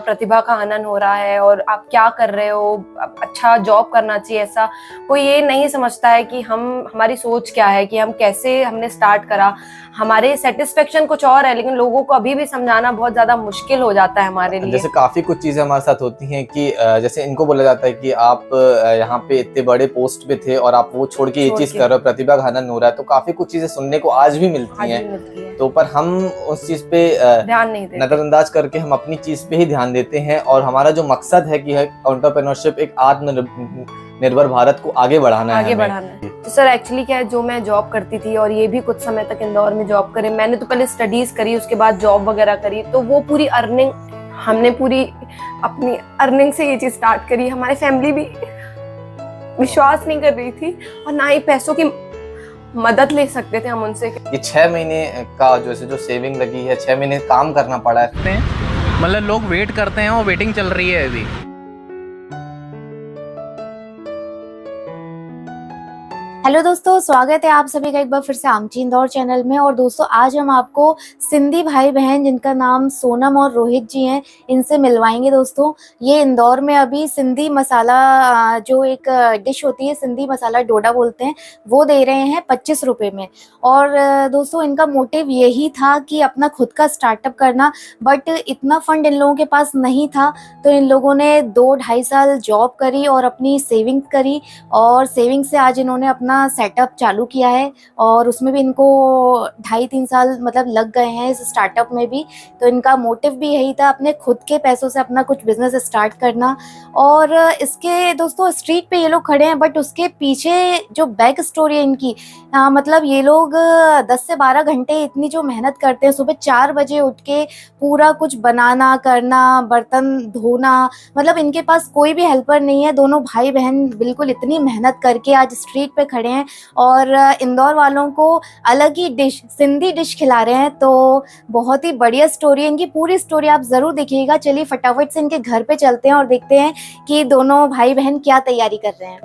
प्रतिभा का हनन हो रहा है और आप क्या कर रहे हो, अच्छा जॉब करना चाहिए, ऐसा कोई ये नहीं समझता है कि हमारी सोच क्या है, कि हम कैसे हमने स्टार्ट करा। हमारे सेटिस्फेक्शन कुछ और है, लेकिन लोगों को अभी भी समझाना बहुत ज्यादा मुश्किल हो जाता है हमारे लिए। जैसे काफी कुछ चीजें हमारे साथ होती हैं कि जैसे इनको बोला जाता है कि आप यहाँ पे इतने बड़े पोस्ट पे थे और आप वो छोड़ के ये चीज कर रहे हो, प्रतिभा का हनन हो रहा है। तो काफी कुछ चीजें सुनने को आज भी मिलती हैं। तो पर हम उस चीज पे ध्यान नहीं देते, नजरअंदाज करके हम अपनी चीज पे ही ध्यान देते हैं। और हमारा जो मकसद है कि एंटरप्रेन्योरशिप, एक आत्मनिर्भर भारत को आगे बढ़ाना है। तो सर एक्चुअली क्या है, जो मैं जॉब करती थी और ये भी कुछ समय तक इंदौर में जॉब करे, मैंने तो पहले स्टडीज करी, उसके बाद जॉब वगैरह करी। तो वो पूरी अर्निंग, हमने पूरी अपनी अर्निंग से ये चीज स्टार्ट करी। हमारी फैमिली भी विश्वास नहीं कर रही थी और ना ही पैसों की मदद ले सकते थे हम उनसे। ये 6 महीने का जो सेविंग लगी है, 6 महीने काम करना पड़ा है। मतलब लोग वेट करते हैं और वेटिंग चल रही है अभी। हेलो दोस्तों, स्वागत है आप सभी का एक बार फिर से आमची इंदौर चैनल में। और दोस्तों आज हम आपको सिंधी भाई बहन जिनका नाम सोनम और रोहित जी हैं, इनसे मिलवाएंगे। दोस्तों ये इंदौर में अभी सिंधी मसाला, जो एक डिश होती है सिंधी मसाला डोडा बोलते हैं, वो दे रहे हैं 25 रुपये में। और दोस्तों इनका मोटिव यही था कि अपना खुद का स्टार्टअप करना, बट इतना फंड इन लोगों के पास नहीं था। तो इन लोगों ने 2-2.5 साल जॉब करी और अपनी सेविंग करी, और सेविंग से आज इन्होंने अपना सेटअप चालू किया है। और उसमें भी इनको 2.5-3 साल मतलब लग गए हैं इस स्टार्टअप में भी। तो इनका मोटिव भी यही था, अपने खुद के पैसों से अपना कुछ बिजनेस स्टार्ट करना। और इसके दोस्तों स्ट्रीट पे ये लोग खड़े हैं, बट उसके पीछे जो बैक स्टोरी है इनकी, मतलब ये लोग 10 से 12 घंटे इतनी जो मेहनत करते हैं, सुबह 4 बजे उठ के पूरा कुछ बनाना करना, बर्तन धोना, मतलब इनके पास कोई भी हेल्पर नहीं है। दोनों भाई बहन बिल्कुल इतनी मेहनत करके आज स्ट्रीट पे खड़े हैं और इंदौर वालों को अलग ही डिश, सिंधी डिश खिला रहे हैं। तो बहुत ही बढ़िया स्टोरी है इनकी, पूरी स्टोरी आप जरूर देखिएगा। चलिए फटाफट से इनके घर पे चलते हैं और देखते हैं कि दोनों भाई बहन क्या तैयारी कर रहे हैं।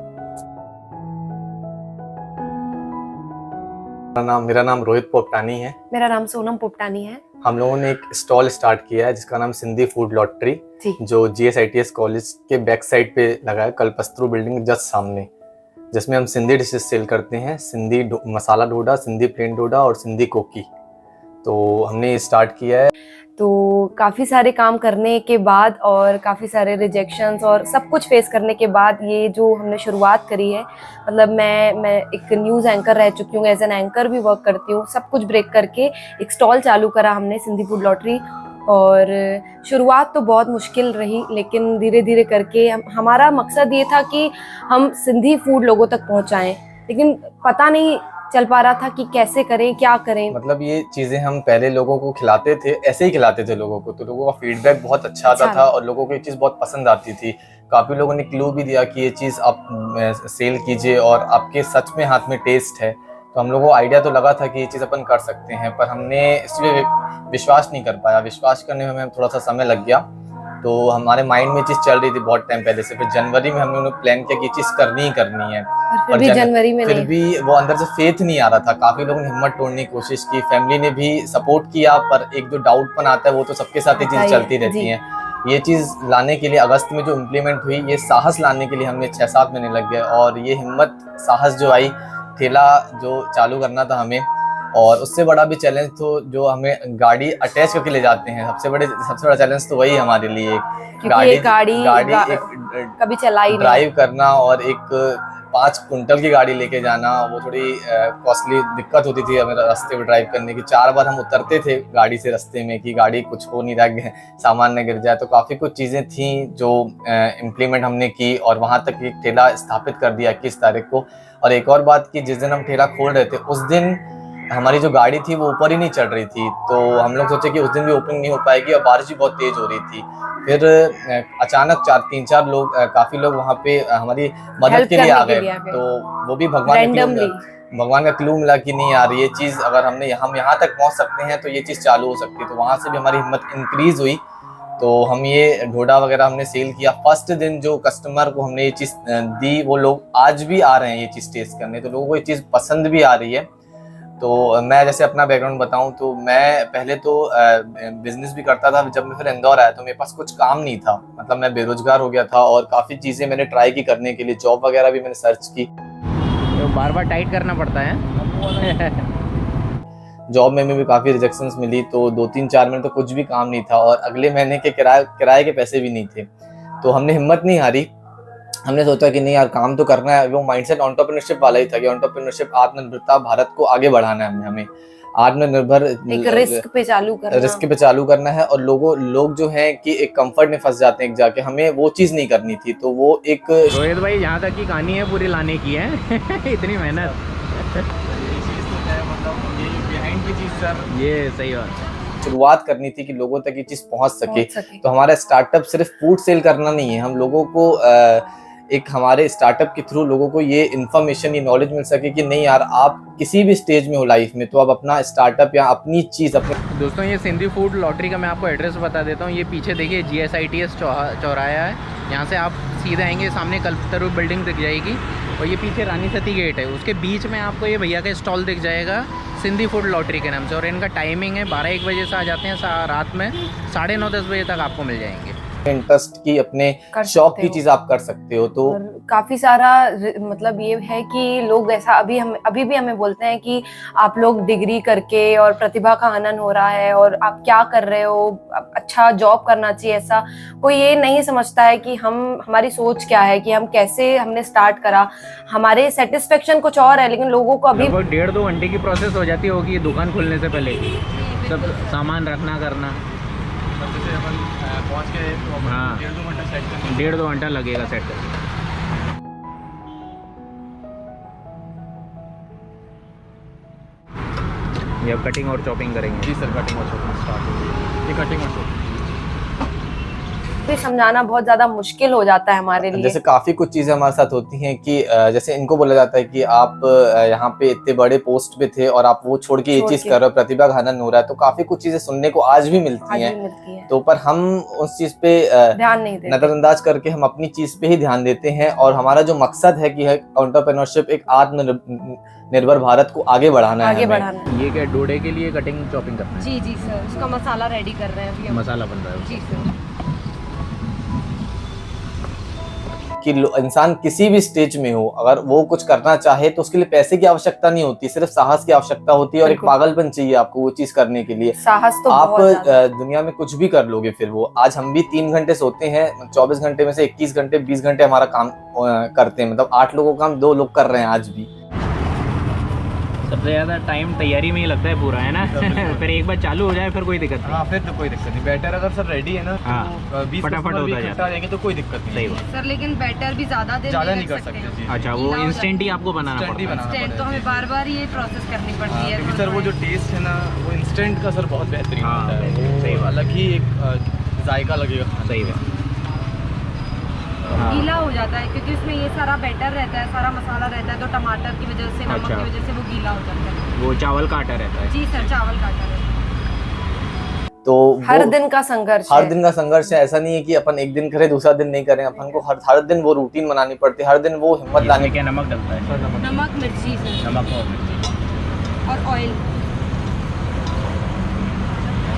मेरा नाम रोहित पोपटानी है। मेरा नाम सोनम पोपटानी है। हम लोगों ने एक स्टॉल स्टार्ट किया है जिसका नाम सिंधी फूड लॉटरी, जो GSITS कॉलेज के बैक साइड पे लगा है, कल्पस्त्रु बिल्डिंग जस्ट सामने, जिसमें हम सिंधी डिशेस सेल करते हैं। सिंधी मसाला डोडा, सिंधी प्लेन डोडा और सिंधी कोकी। तो हमने ये स्टार्ट किया है। तो काफ़ी सारे काम करने के बाद और काफ़ी सारे रिजेक्शंस और सब कुछ फेस करने के बाद ये जो हमने शुरुआत करी है, मतलब मैं एक न्यूज़ एंकर रह चुकी हूँ, एज एन एंकर भी वर्क करती हूँ। सब कुछ ब्रेक करके एक स्टॉल चालू करा हमने, सिंधी फूड लॉटरी। और शुरुआत तो बहुत मुश्किल रही, लेकिन धीरे धीरे करके हमारा मकसद ये था कि हम सिंधी फूड लोगों तक पहुँचाएँ, लेकिन पता नहीं चल पा रहा था कि कैसे करें, क्या करें। मतलब ये चीजें हम पहले लोगों को खिलाते थे, ऐसे ही खिलाते थे लोगों को, तो लोगों का फीडबैक बहुत अच्छा आता था और लोगों को ये चीज बहुत पसंद आती थी। काफी लोगों ने क्लू भी दिया कि ये चीज आप सेल कीजिए और आपके सच में हाथ में टेस्ट है। तो हम लोगों को आइडिया तो लगा था कि ये चीज अपन कर सकते हैं, पर हमने इसमें विश्वास नहीं कर पाया। विश्वास करने में हमें थोड़ा सा समय लग गया। तो हमारे माइंड में चीज चल रही थी बहुत टाइम पहले से। फिर जनवरी में हमने प्लान किया कि चीज करनी ही करनी है, फिर भी जनवरी में फिर भी वो अंदर से फेथ नहीं आ रहा था। काफी लोगों ने हिम्मत तोड़ने की कोशिश की, फैमिली ने भी सपोर्ट किया, पर एक जो डाउटपन आता है वो तो सबके साथ ही चीज चलती रहती है। ये चीज लाने के लिए अगस्त में जो इम्प्लीमेंट हुई, ये साहस लाने के लिए हमें 6-7 महीने लग गए। और ये हिम्मत, साहस जो आई, ठेला जो चालू करना था हमें, और उससे बड़ा भी चैलेंज तो जो हमें गाड़ी अटैच करके ले जाते हैं, सबसे बड़ा चैलेंज तो वही हमारे लिए। गाड़ी कभी चलाई ड्राइव करना और एक 5 कुंटल की गाड़ी लेके जाना, वो थोड़ी कॉस्टली दिक्कत होती थी हमें रास्ते पे ड्राइव करने की। 4 बार हम उतरते थे गाड़ी से रास्ते में कि गाड़ी कुछ हो नहीं रहा, सामान न गिर जाए। तो काफ़ी कुछ चीज़ें थी जो इम्प्लीमेंट हमने की और वहाँ तक एक ठेला स्थापित कर दिया 21 तारीख को। और एक और बात कि जिस दिन हम ठेला खोल रहे थे, उस दिन हमारी जो गाड़ी थी वो ऊपर ही नहीं चढ़ रही थी। तो हम लोग सोचे कि उस दिन भी ओपनिंग नहीं हो पाएगी, और बारिश भी बहुत तेज हो रही थी। फिर अचानक 3-4 लोग, काफी लोग वहाँ पे हमारी मदद के लिए आ गए। तो वो भी भगवान का क्लू मिला कि नहीं यार, ये चीज अगर हम यहाँ तक पहुँच सकते हैं तो ये चीज चालू हो सकती है। तो वहाँ से भी हमारी हिम्मत इंक्रीज हुई। तो हम ये ढोडा वगैरह हमने सेल किया। फर्स्ट दिन जो कस्टमर को हमने ये चीज दी, वो लोग आज भी आ रहे हैं ये चीज टेस्ट करने। तो लोगों को ये चीज पसंद भी आ रही है। तो मैं जैसे अपना बैकग्राउंड बताऊं तो मैं पहले तो बिजनेस भी करता था। जब मैं फिर इंदौर आया तो मेरे पास कुछ काम नहीं था, मतलब मैं बेरोजगार हो गया था और काफ़ी चीज़ें मैंने ट्राई की करने के लिए, जॉब वगैरह भी मैंने सर्च की। तो बार बार टाइट करना पड़ता है। जॉब में भी काफ़ी रिजेक्शंस मिली, तो 2-3-4 महीने तो कुछ भी काम नहीं था और अगले महीने के किराए के पैसे भी नहीं थे। तो हमने हिम्मत नहीं हारी, हमने सोचा कि नहीं यार काम तो करना है। वो माइंडसेट एंटरप्रेन्योरशिप वाला ही था कि एंटरप्रेन्योरशिप, आत्मनिर्भरता, भारत को आगे बढ़ाना है, हमें आत्मनिर्भर एक रिस्क पे चालू करना है। और लोग जो हैं कि एक कंफर्ट में फंस जाते हैं जाके, हमें वो चीज़ नहीं करनी थी। तो वो एक रोहित भाई यहाँ तक की कहानी है पूरी लाने की है। इतनी मेहनत, ये सही बात। शुरुआत करनी थी कि लोगों तक ये चीज़ पहुंच सके। तो हमारा स्टार्टअप सिर्फ फूड सेल करना नहीं है, हम लोगों को एक हमारे स्टार्टअप के थ्रू लोगों को ये इन्फॉर्मेशन, ये नॉलेज मिल सके कि नहीं यार, आप किसी भी स्टेज में हो लाइफ में तो आप अपना स्टार्टअप या अपनी चीज़ अपने। दोस्तों ये सिंधी फूड लॉटरी का मैं आपको एड्रेस बता देता हूँ। ये पीछे देखिए GSITS चौराहा है, यहाँ से आप सीधे आएंगे, सामने कल्पतरू बिल्डिंग दिख जाएगी और ये पीछे रानी सती गेट है, उसके बीच में आपको ये भैया का स्टॉल दिख जाएगा सिंधी फूड लॉटरी के नाम से। और इनका टाइमिंग है 12-1 बजे से आ जाते हैं, रात में 9:30-10 बजे तक आपको मिल जाएंगे। इंटरेस्ट की, अपने शौक की चीज आप कर सकते हो। तो काफी सारा मतलब ये है कि लोग ऐसा अभी भी हमें बोलते हैं कि आप लोग डिग्री करके और प्रतिभा का हनन हो रहा है और आप क्या कर रहे हो, अच्छा जॉब करना चाहिए। ऐसा कोई ये नहीं समझता है कि हमारी सोच क्या है, कि हम कैसे हमने स्टार्ट करा। हमारे सेटिस्फेक्शन कुछ और है, लेकिन लोगों को अभी 1.5-2 घंटे की प्रोसेस हो जाती होगी दुकान खुलने से पहले, सब सामान रखना करना। जैसे अपन पहुँच के तो हाँ 1.5-2 घंटा सेट करने, 1.5-2 घंटा लगेगा सेट करने। ये अब कटिंग और चॉपिंग करेंगे। जी सर, कटिंग और शॉपिंग स्टार्ट होगी। ये कटिंग और शॉपिंग भी समझाना बहुत ज्यादा मुश्किल हो जाता है हमारे लिए। जैसे काफी कुछ चीजें हमारे साथ होती हैं कि जैसे इनको बोला जाता है कि आप यहाँ पे इतने बड़े पोस्ट पे थे और आप वो छोड़ के ये चीज कर रहे हो, प्रतिभा का हनन हो रहा है। तो काफी कुछ चीजें सुनने को आज भी मिलती हैं। तो पर हम उस चीज पे ध्यान नहीं देते, नजरअंदाज करके हम अपनी चीज पे ही ध्यान देते हैं। और हमारा जो मकसद है कि एंटरप्रेन्योरशिप, एक आत्मनिर्भर भारत को आगे बढ़ाना है। ये क्या डोडे के लिए कटिंग चॉपिंग करना है? जी सर, उसका मसाला रेडी कर रहे हैं अभी। मसाला बन रहा है जी सर। कि इंसान किसी भी स्टेज में हो, अगर वो कुछ करना चाहे तो उसके लिए पैसे की आवश्यकता नहीं होती, सिर्फ साहस की आवश्यकता होती है और एक पागलपन चाहिए आपको वो चीज करने के लिए। साहस तो आप दुनिया में कुछ भी कर लोगे फिर वो। आज हम भी 3 घंटे सोते हैं, 24 घंटे में से 21 घंटे 20 घंटे हमारा काम करते हैं, मतलब 8 लोगों का काम 2 लोग कर रहे हैं आज भी। सबसे ज्यादा टाइम तैयारी में ही लगता है पूरा, है ना? फिर एक बार चालू हो जाए फिर कोई दिक्कत नहीं। हाँ, फिर तो कोई दिक्कत नहीं। बैटर अगर सर रेडी है ना, हाँ, तो 20 फटाफट होता जाएंगे तो कोई दिक्कत नहीं। सही बात सर, लेकिन बैटर भी ज्यादा नहीं कर सकते जी। अच्छा, वो इंस्टेंट ही आपको बनाना पड़ता है। इंस्टेंट तो हमें बार बार ये प्रोसेस करनी पड़ती है। क्योंकि सर वो जो टेस्ट है ना, वो इंस्टेंट का सर बहुत बेहतरीन होता है। सही वो बात, अलग ही एक जायका लगेगा। सही बात। गीला हो जाता है क्योंकि उसमें ये सारा बैटर रहता है, सारा मसाला रहता है, तो टमाटर की वजह से, नमक की वजह से वो गीला हो जाता है। वो चावल का आटा रहता है। जी सर, चावल का आटा रहता है। तो हर दिन का संघर्ष है। ऐसा नहीं है कि अपन एक दिन करें दूसरा दिन नहीं करें, अपन को हर दिन वो रूटीन बनानी पड़ती है, हर दिन वो हिम्मत लानी। क्या नमक डलता है? नमक, मिर्ची सर, नमक और मिर्ची और ऑयल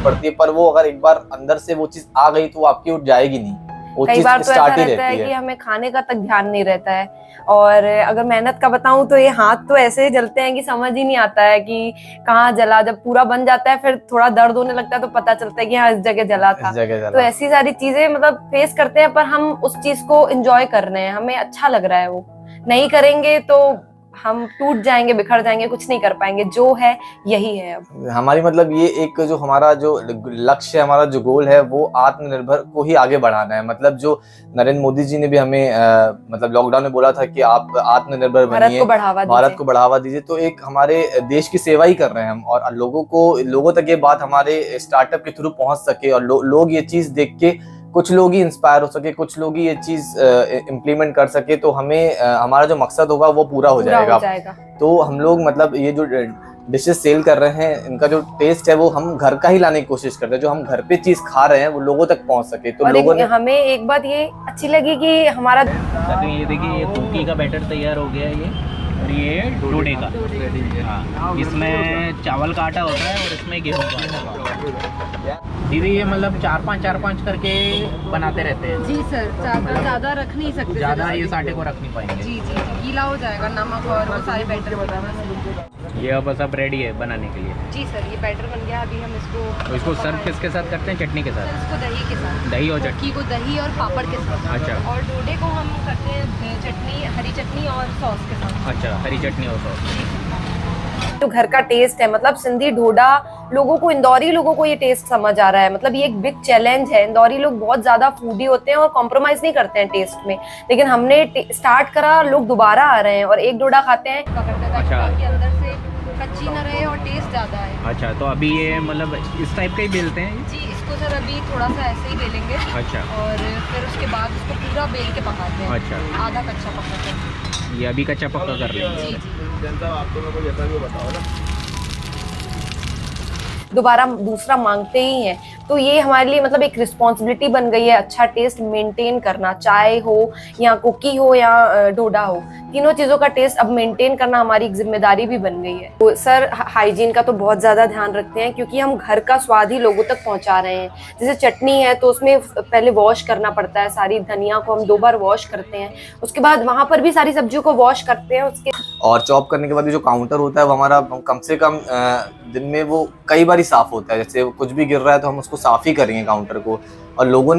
पड़ती है। पर वो अगर एक बार अंदर से वो चीज आ गई तो वो आपकी उठ जाएगी नहीं। कई बार तो ऐसा रहता है कि हमें खाने का तक ध्यान नहीं रहता है। और अगर मेहनत का बताऊं तो ये हाथ तो ऐसे ही जलते हैं कि समझ ही नहीं आता है कि कहाँ जला। जब पूरा बन जाता है फिर थोड़ा दर्द होने लगता है तो पता चलता है कि हाँ, इस जगह जला था। तो ऐसी सारी चीजें मतलब फेस करते हैं, पर हम उस चीज को एंजॉय कर रहे हैं, हमें अच्छा लग रहा है। वो नहीं करेंगे तो हम टूट जाएंगे, बिखर जाएंगे, कुछ नहीं कर पाएंगे। जो है यही है अब हमारी, मतलब ये एक जो हमारा जो लक्ष्य है, हमारा जो गोल है, वो आत्मनिर्भर को ही आगे बढ़ाना है। मतलब जो नरेंद्र मोदी जी ने भी हमें मतलब लॉकडाउन में बोला था कि आप आत्मनिर्भर बनिए, भारत को बढ़ावा दीजिए। तो एक हमारे देश की सेवा ही कर रहे हैं हम, और लोगों तक ये बात हमारे स्टार्टअप के थ्रू पहुंच सके और लोग ये चीज देख के कुछ लोग ही इंस्पायर हो सके, कुछ लोग ही ये चीज इम्प्लीमेंट कर सके, तो हमें हमारा जो मकसद होगा वो पूरा हो जाएगा। तो हम लोग मतलब ये जो डिशेस सेल कर रहे हैं, इनका जो टेस्ट है वो हम घर का ही लाने की कोशिश करते हैं। जो हम घर पे चीज खा रहे हैं वो लोगों तक पहुंच सके। तो लोगों ने हमें एक बात ये अच्छी लगी कि हमारा ये देखिए, ये कुकी का बैटर तैयार हो गया है। और ये डोडे का। हाँ, इसमें चावल का आटा होता है और इसमें गेहूं का आटा। दीदी ये मतलब 4-5 करके बनाते रहते हैं? जी सर, ज़्यादा रख नहीं सकते, ज़्यादा ये आटे को रख नहीं पाएंगे। जी जी, गीला हो जाएगा नमक और वो सारे बैटर वगैरह। ये अब सब रेडी है बनाने के लिए? जी सर, ये बैटर बन गया। अभी हम तो इसको सर्व किसके साथ करते हैं? चटनी के साथ? इसको दही के साथ, दही और चटनी को दही और पापड़ के साथ। अच्छा। और डोडे को हम करते हैं चटनी, हरी चटनी और सॉस के साथ। अच्छा, हरी चटनी और सॉस। जो घर का टेस्ट है, मतलब सिंधी ढोडा लोगों को, इंदौरी लोगों को ये टेस्ट समझ आ रहा है। मतलब ये एक बिग चैलेंज है। इंदौरी लोग बहुत ज्यादा फूडी होते हैं और कॉम्प्रोमाइज नहीं करते हैं टेस्ट में, लेकिन हमने स्टार्ट करा, लोग दोबारा आ रहे हैं और एक डोडा खाते हैं। अच्छा। ताकि अंदर से कच्ची न रहे और टेस्ट ज्यादा है। अच्छा, तो अभी ये मतलब इस टाइप का ही बेलते हैं? जी, इसको सर अभी थोड़ा सा ऐसे ही बेलेंगे। अच्छा। और फिर उसके बाद इसको पूरा बेल के पकाते हैं। अच्छा। आधा कच्चा पकाते हैं। ये अभी कच्चा पक्का कर रहे हैं? जी जी। जनता आपको मेरे को जैसा भी बताओ ना, दोबारा दूसरा मांगते ही हैं। तो ये हमारे लिए मतलब एक रिस्पॉन्सिबिलिटी बन गई है, अच्छा टेस्ट मेंटेन करना, चाय हो या कुकी हो या डोडा हो, तीनों चीज़ों का टेस्ट अब मेंटेन करना हमारी एक जिम्मेदारी भी बन गई है। तो सर हाइजीन का तो बहुत ज़्यादा ध्यान रखते हैं, क्योंकि हम घर का स्वाद ही लोगों तक पहुंचा रहे हैं। जैसे चटनी है तो उसमें पहले वॉश करना पड़ता है, सारी धनिया को हम 2 बार वॉश करते हैं, उसके बाद वहाँ पर भी सारी सब्जियों को वॉश करते हैं। उसके और चॉप करने के बाद जो काउंटर होता है वो हमारा कम से कम दिन में वो कई बार ही साफ होता है। जैसे कुछ भी गिर रहा है तो हम उसको साफ ही करेंगे काउंटर को। और लोगों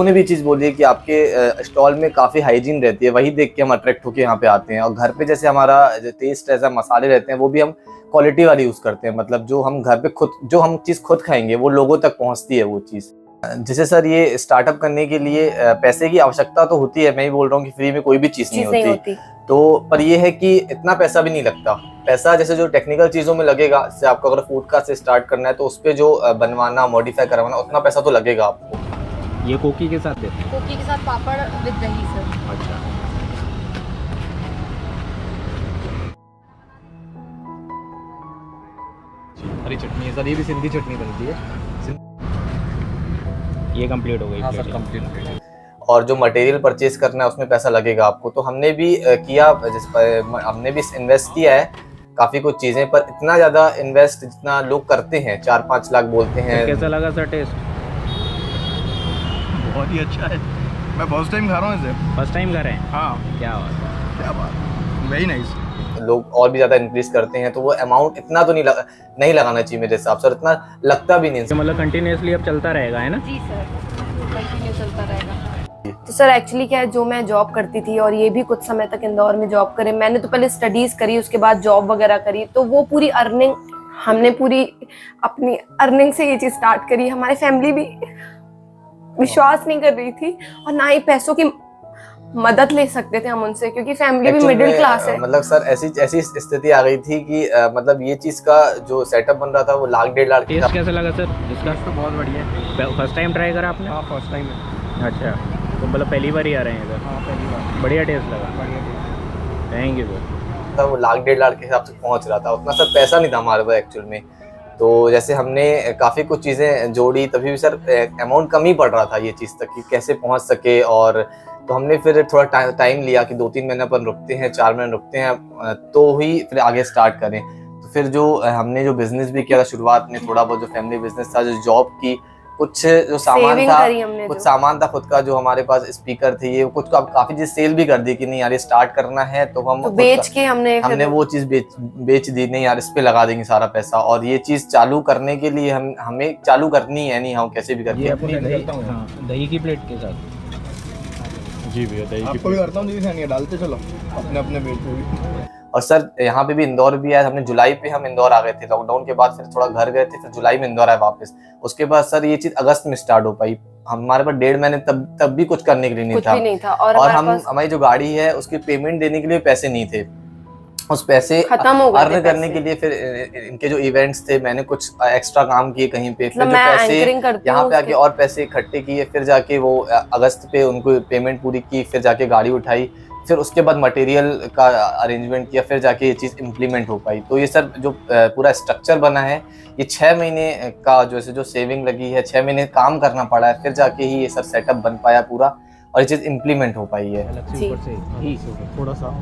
ने भी चीज़ बोली है कि आपके स्टॉल में काफ़ी हाइजीन रहती है, वही देख के हम अट्रैक्ट होकर यहाँ पे आते हैं। और घर पे जैसे हमारा टेस्ट ऐसा मसाले रहते हैं वो भी हम क्वालिटी वाली यूज़ करते हैं। मतलब जो हम घर पे जो हम चीज़ खुद खाएंगे वो लोगों तक पहुँचती है वो चीज़। जैसे सर ये स्टार्टअप करने के लिए पैसे की आवश्यकता तो होती है, मैं ही बोल रहा हूँ कि फ्री में कोई भी चीज़ नहीं होती। तो पर ये है कि इतना पैसा भी नहीं लगता। पैसा जैसे जो टेक्निकल चीज़ों में लगेगा, जैसे आपको अगर फूड का से स्टार्ट करना है तो उस पर जो बनवाना, मॉडिफाई करवाना, उतना पैसा तो लगेगा आपको। ये कोकी के साथ देते हैं? कोकी के साथ पापड़ विद दही सर। अच्छा। हरी चटनी है सर, ये भी सिंधी चटनी बनती है। ये कंप्लीट हो गई? हाँ सर, कंप्लीट। और जो मटेरियल परचेज करना है उसमें पैसा लगेगा आपको। तो हमने भी किया, हमने भी इन्वेस्ट किया है काफ़ी कुछ चीज़ें, पर इतना ज़्यादा इन्वेस्ट जितना लोग करते हैं, 4-5 लाख बोलते हैं। तो कैसा लगा सर टेस्ट? बहुत ही अच्छा है, मैं फर्स्ट टाइम खा रहा हूँ इसे। फर्स्ट टाइम खा रहे हैं? हाँ। क्या बात, क्या बात, वेरी नाइस। लोग और भी ज़्यादा इंक्रीज करते हैं तो वो अमाउंट इतना तो नहीं लगाना चाहिए मेरे हिसाब से, और इतना लगता भी नहीं। मतलब कंटिन्यूसली अब चलता रहेगा, है ना? जी सर, कंटिन्यू चलता रहेगा। तो सर एक्चुअली क्या है, जो मैं जॉब करती थी और ये भी कुछ समय तक इंदौर में जॉब करे, मैंने तो पहले स्टडीज करी, उसके बाद जॉब वगैरह करी, तो वो पूरी अर्निंग हमने पूरी अपनी अर्निंग से ये चीज स्टार्ट करी। हमारी फैमिली भी विश्वास नहीं कर रही थी और ना ही पैसों की मदद ले सकते थे हम उनसे, क्योंकि फैमिली भी मिडिल क्लास है। मतलब सर ऐसी स्थिति आ गई थी कि मतलब ये चीज का जो सेटअप बन रहा था वो 1.5 लाख टेस्ट कैसा लगा सर इसका? तो बहुत बढ़िया है। फर्स्ट टाइम ट्राई करा आपने? हाँ फर्स्ट टाइम है। अच्छा, तो मतलब पहली बार ही आ रहे हैं इधर? हाँ पहली बार। बढ़िया टेस्ट लगा? बढ़िया। Thank you sir. था वो 1.5 लाख के हिसाब से पहुंच रहा था, उतना सर पैसा नहीं था हमारे पास एक्चुअल में। तो जैसे हमने काफ़ी कुछ चीज़ें जोड़ी, तभी भी सर अमाउंट कम ही पड़ रहा था ये चीज़ तक कि कैसे पहुंच सके। और तो हमने फिर थोड़ा टाइम लिया कि 2-3 महीने अपन रुकते हैं, 4 महीने रुकते हैं, तो ही फिर आगे स्टार्ट करें। तो फिर जो हमने जो बिज़नेस भी किया था शुरुआत में, थोड़ा बहुत जो फैमिली बिजनेस था, जो जॉब की, कुछ जो सामान था, कुछ सामान था खुद का, जो हमारे पास स्पीकर थे, ये कुछ काफी चीज सेल भी कर दी कि नहीं यार ये स्टार्ट करना है तो हम बेच के हमने वो चीज बेच दी, नहीं यार इस पे लगा देंगे सारा पैसा। और ये चीज चालू करने के लिए हमें चालू करनी है, नहीं हम कैसे भी करके। दही की प्लेट के साथ? जी भैया, दही आपको भी करता हूँ जी, डालते चलो अपने अपने बेच पे भी। और सर यहाँ पे भी इंदौर भी आया, हमने जुलाई पे हम इंदौर आ गए थे, लॉकडाउन के बाद फिर थोड़ा घर गए थे, फिर जुलाई में इंदौर आए वापस। उसके बाद सर ये चीज अगस्त में स्टार्ट हो पाई, हमारे पास 1.5 महीने तब भी कुछ करने के लिए नहीं था। और हमारी जो गाड़ी है उसकी पेमेंट देने के लिए पैसे नहीं थे, उस पैसे अर्न करने के लिए फिर इनके जो इवेंट्स थे, मैंने कुछ एक्स्ट्रा काम किए कहीं पे, फिर जो पैसे यहाँ पे आके और पैसे इकट्ठे किए, फिर जाके वो अगस्त पे उनको पेमेंट पूरी की, फिर जाके गाड़ी उठाई, फिर उसके बाद मटेरियल का अरेंजमेंट किया, फिर जाके ये चीज़ इम्प्लीमेंट हो पाई। तो ये सर जो पूरा स्ट्रक्चर बना है, ये 6 महीने का जो सेविंग लगी है, 6 महीने काम करना पड़ा है, फिर जाके ही ये सर सेटअप बन पाया पूरा और ये चीज़ इम्प्लीमेंट हो पाई है। थोड़ा सा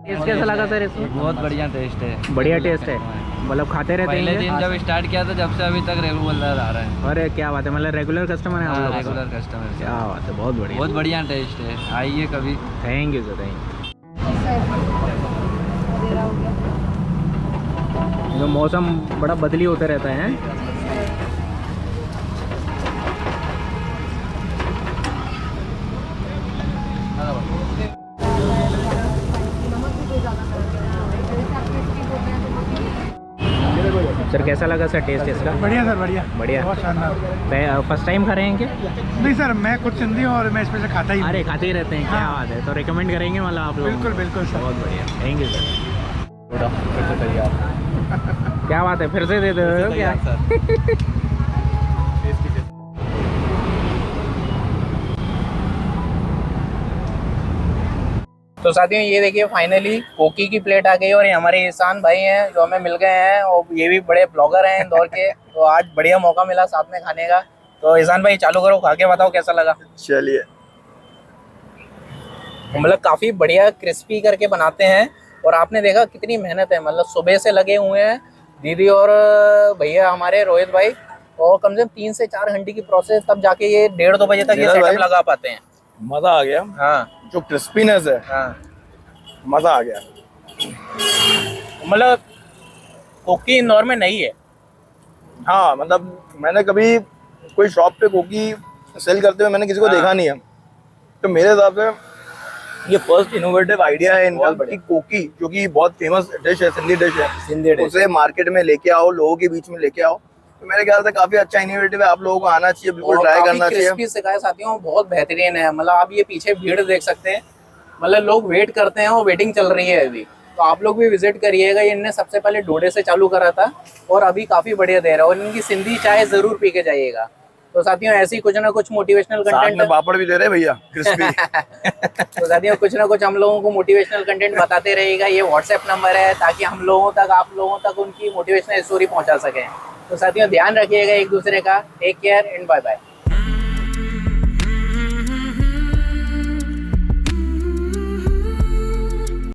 टेस्ट कैसा लगा सर इसमें? बहुत बढ़िया टेस्ट है। बढ़िया टेस्ट है, मतलब खाते रहते पहले हैं दिन जब स्टार्ट किया था जब से अभी तक रेगुलर आ रहा है। अरे क्या बात है, मतलब रेगुलर कस्टमर है आप लोग? Regular customer. क्या बात है, बहुत बढ़िया, बहुत बढ़िया टेस्ट है, आइए कभी। Thank you sir, thank you. तो मौसम बड़ा बदली होता रहता है। सर कैसा लगा सर टेस्ट इसका? बढ़िया सर, बढ़िया बढ़िया, बहुत शानदार। फर्स्ट टाइम खा रहे हैं क्या? नहीं सर, मैं खुद सिंधी हूँ और मैं इसमें से खाता ही हूँ। अरे खाते ही रहते हैं, क्या हाँ। बात है, तो रिकमेंड करेंगे मतलब आप लोग? बिल्कुल बिल्कुल सर। बहुत बढ़िया, थैंक यू सर। फिर से तैयार। क्या बात है, फिर से दे दो क्या? तो साथियों ये देखिए फाइनली कोकी की प्लेट आ गई और ये हमारे ईशान भाई हैं जो हमें मिल गए हैं और ये भी बड़े ब्लॉगर हैं इंदौर के। तो आज बढ़िया मौका मिला साथ में खाने का। तो ईशान भाई चालू करो, खा के बताओ कैसा लगा। चलिए। मतलब काफ़ी बढ़िया क्रिस्पी करके बनाते हैं और आपने देखा कितनी मेहनत है, मतलब सुबह से लगे हुए हैं दीदी और भैया हमारे रोहित भाई, और कम से कम 3 से 4 घंटे की प्रोसेस, तब जाके ये 1:30-2 बजे तक ये सेटअप लगा पाते हैं। मजा आ गया। हाँ जो क्रिस्पीनेस है, हाँ, मजा आ गया। मतलब कोकी इंदौर में नहीं है। हाँ मतलब मैंने कभी कोई शॉप पे कोकी सेल करते हुए मैंने किसी को देखा नहीं है, तो मेरे हिसाब से ये फर्स्ट इनोवेटिव आइडिया है इनका कि कोकी, जो कि बहुत फेमस डिश है, सिंधी डिश है, सिंधी डिश, उसे मार्केट में लेके आओ, लोगों के बीच में लेके आओ। तो मेरे ख्याल से काफी अच्छा इनोवेटिव है, आप लोगों को आना चाहिए, बिल्कुल ट्राई करना चाहिए। क्रिस्पी सिखाए साथियों, बहुत बेहतरीन है। मतलब आप ये पीछे भीड़ देख सकते हैं, मतलब लोग वेट करते हैं और वेटिंग चल रही है अभी, तो आप लोग भी विजिट करिएगा। इनने सबसे पहले डोडे से चालू करा था और अभी काफी बढ़िया दे रहा है, और इनकी सिंधी चाय जरूर पी के जाइएगा। तो साथियों ऐसी कुछ ना कुछ मोटिवेशनल कंटेंट, पापड़ भी दे रहे भैया क्रिस्पी। तो साथियों कुछ ना कुछ हम लोगों को मोटिवेशनल कंटेंट बताते रहेगा। ये व्हाट्सएप नंबर है ताकि हम लोगों तक, आप लोगों तक उनकी मोटिवेशनल स्टोरी पहुंचा सकें। तो साथियों ध्यान रखिएगा एक दूसरे का। Take care and bye bye.